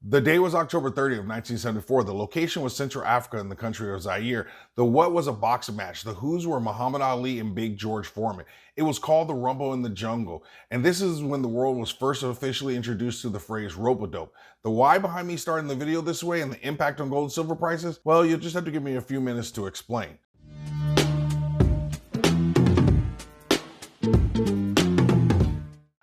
The day was October 30th, 1974. The location was Central Africa in the country of Zaire. The what was a boxing match. The who's were Muhammad Ali and Big George Foreman. It was called the Rumble in the Jungle. And this is when the world was first officially introduced to the phrase rope-a-dope. The why behind me starting the video this way and the impact on gold and silver prices, well, you'll just have to give me a few minutes to explain.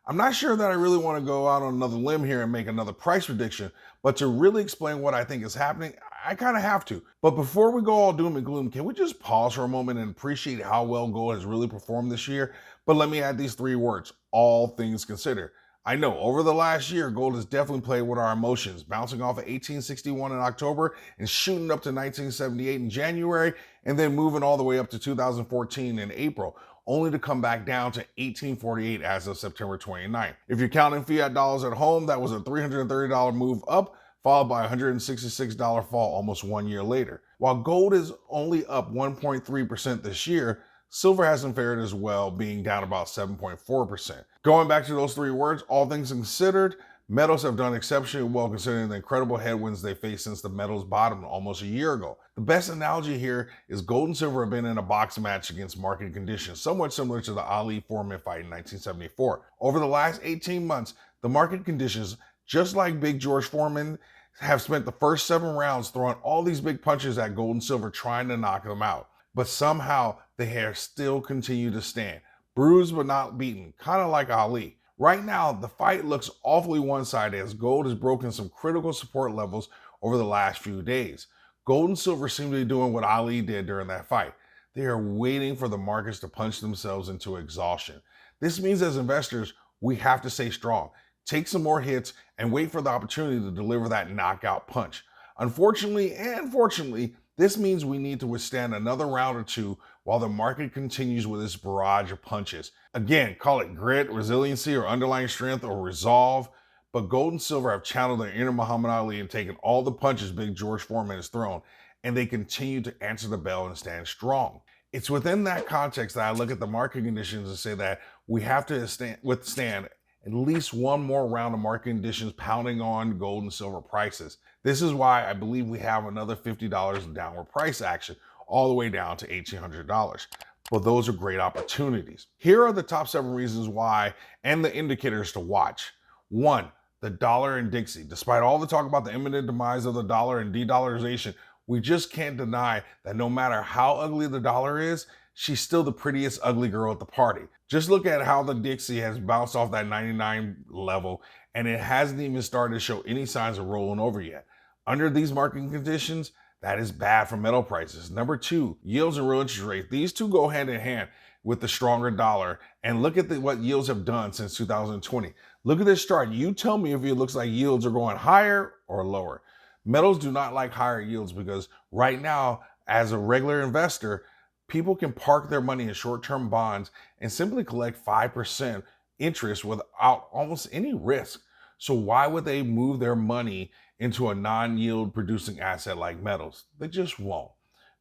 I'm not sure that I really want to go out on another limb here and make another price prediction, but to really explain what I think is happening, I kind of have to. But before we go all doom and gloom, can we just pause for a moment and appreciate how well gold has really performed this year? But let me add these three words, all things considered. I know over the last year, gold has definitely played with our emotions, bouncing off of 1861 in October and shooting up to 1978 in January, and then moving all the way up to 2014 in April, only to come back down to 1848 as of September 29th. If you're counting fiat dollars at home, that was a $330 move up, followed by a $166 fall almost 1 year later. While gold is only up 1.3% this year, silver hasn't fared as well, being down about 7.4%. Going back to those three words, all things considered, metals have done exceptionally well considering the incredible headwinds they faced since the metals bottomed almost a year ago. The best analogy here is gold and silver have been in a boxing match against market conditions, somewhat similar to the Ali-Foreman fight in 1974. Over the last 18 months, the market conditions, just like Big George Foreman, have spent the first 7 rounds throwing all these big punches at gold and silver trying to knock them out. But somehow the hair still continue to stand, bruised but not beaten, kind of like Ali. Right now, the fight looks awfully one-sided as gold has broken some critical support levels over the last few days. Gold and silver seem to be doing what Ali did during that fight. They are waiting for the markets to punch themselves into exhaustion. This means as investors, we have to stay strong, take some more hits, and wait for the opportunity to deliver that knockout punch. Unfortunately and fortunately, this means we need to withstand another round or two while the market continues with its barrage of punches. Again, call it grit, resiliency, or underlying strength, or resolve, but gold and silver have channeled their inner Muhammad Ali and taken all the punches Big George Foreman has thrown, and they continue to answer the bell and stand strong. It's within that context that I look at the market conditions and say that we have to withstand at least one more round of market conditions pounding on gold and silver prices. This is why I believe we have another $50 in downward price action, all the way down to $1,800. But those are great opportunities. Here are the top 7 reasons why and the indicators to watch. 1, the dollar and Dixie. Despite all the talk about the imminent demise of the dollar and de-dollarization, we just can't deny that no matter how ugly the dollar is, she's still the prettiest ugly girl at the party. Just look at how the Dixie has bounced off that 99 level, and it hasn't even started to show any signs of rolling over yet. Under these market conditions, that is bad for metal prices. Number 2, yields and real interest rates. These two go hand in hand with the stronger dollar. And look at what yields have done since 2020. Look at this chart. You tell me if it looks like yields are going higher or lower. Metals do not like higher yields because right now, as a regular investor, people can park their money in short-term bonds and simply collect 5% interest without almost any risk. So why would they move their money into a non-yield producing asset like metals? They just won't.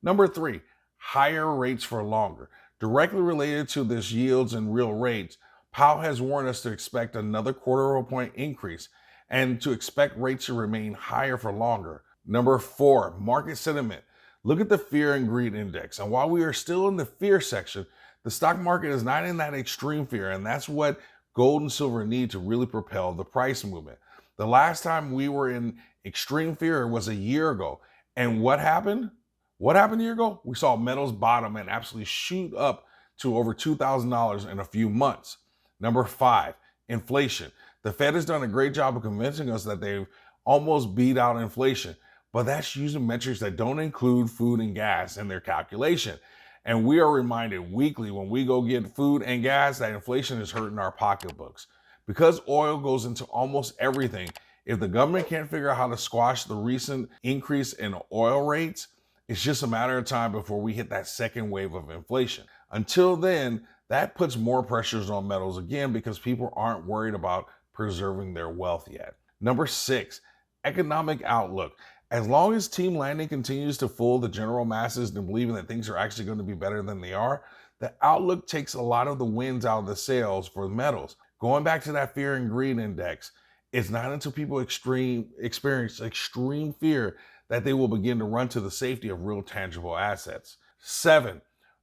Number 3, higher rates for longer. Directly related to this yields and real rates, Powell has warned us to expect another quarter of a point increase and to expect rates to remain higher for longer. Number 4, market sentiment. Look at the fear and greed index. And while we are still in the fear section, the stock market is not in that extreme fear, and that's what gold and silver need to really propel the price movement. The last time we were in extreme fear was a year ago. And what happened? What happened a year ago? We saw metals bottom and absolutely shoot up to over $2,000 in a few months. Number 5, inflation. The Fed has done a great job of convincing us that they've almost beat out inflation, but that's using metrics that don't include food and gas in their calculation. And we are reminded weekly when we go get food and gas that inflation is hurting our pocketbooks. Because oil goes into almost everything, if the government can't figure out how to squash the recent increase in oil rates, it's just a matter of time before we hit that second wave of inflation. Until then, that puts more pressures on metals again because people aren't worried about preserving their wealth yet. Number 6, economic outlook. As long as Team Landing continues to fool the general masses into believing that things are actually going to be better than they are, the outlook takes a lot of the winds out of the sails for metals. Going back to that fear and greed index, It's not until people experience extreme fear that they will begin to run to the safety of real tangible assets. 7,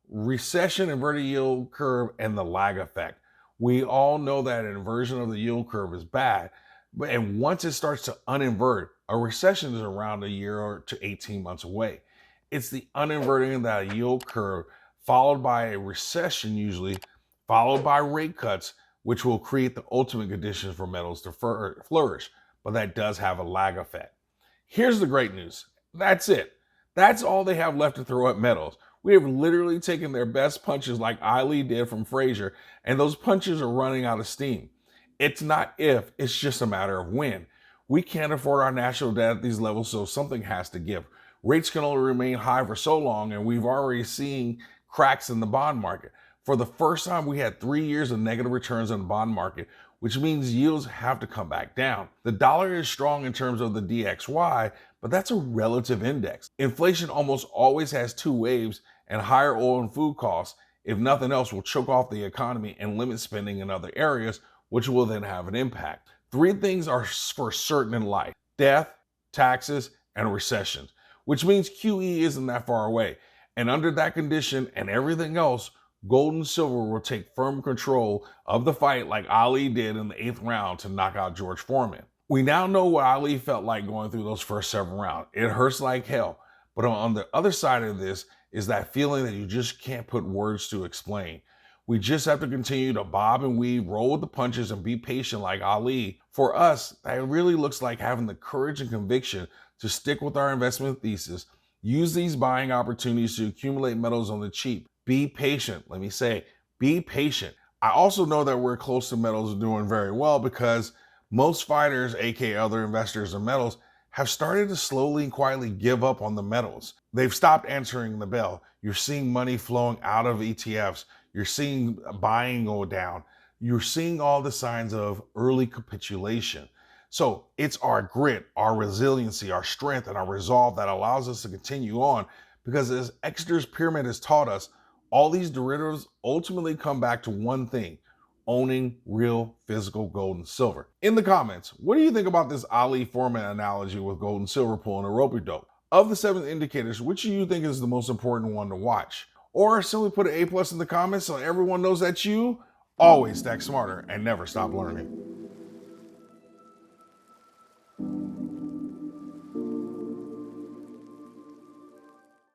recession, inverted yield curve, and the lag effect. We all know that an inversion of the yield curve is bad, and once it starts to uninvert, a recession is around a year to 18 months away. It's the uninverting of that yield curve, followed by a recession, usually, followed by rate cuts, which will create the ultimate conditions for metals to flourish. But that does have a lag effect. Here's the great news. That's it. That's all they have left to throw at metals. We have literally taken their best punches like Ali did from Frazier, and those punches are running out of steam. It's not if, it's just a matter of when. We can't afford our national debt at these levels, so something has to give. Rates can only remain high for so long, and we've already seen cracks in the bond market. For the first time, we had 3 years of negative returns in the bond market, which means yields have to come back down. The dollar is strong in terms of the DXY, but that's a relative index. Inflation almost always has two waves, and higher oil and food costs, if nothing else, will choke off the economy and limit spending in other areas, which will then have an impact. 3 things are for certain in life: death, taxes, and recessions, which means QE isn't that far away. And under that condition and everything else, gold and silver will take firm control of the fight like Ali did in the 8th round to knock out George Foreman. We now know what Ali felt like going through those first 7 rounds. It hurts like hell. But on the other side of this is that feeling that you just can't put words to explain. We just have to continue to bob and weave, roll with the punches, and be patient like Ali. For us, that really looks like having the courage and conviction to stick with our investment thesis, use these buying opportunities to accumulate metals on the cheap. Be patient. Let me say, be patient. I also know that we're close to metals doing very well because most fighters, aka other investors in metals, have started to slowly and quietly give up on the metals. They've stopped answering the bell. You're seeing money flowing out of ETFs. You're seeing buying go down. You're seeing all the signs of early capitulation. So it's our grit, our resiliency, our strength, and our resolve that allows us to continue on, because as Exeter's pyramid has taught us, all these derivatives ultimately come back to one thing: owning real physical gold and silver. In the comments, what do you think about this Ali Foreman analogy with gold and silver pulling a rope-a-dope? Of the 7 indicators, which do you think is the most important one to watch? Or simply put an A+ in the comments so everyone knows that you always stack smarter and never stop learning.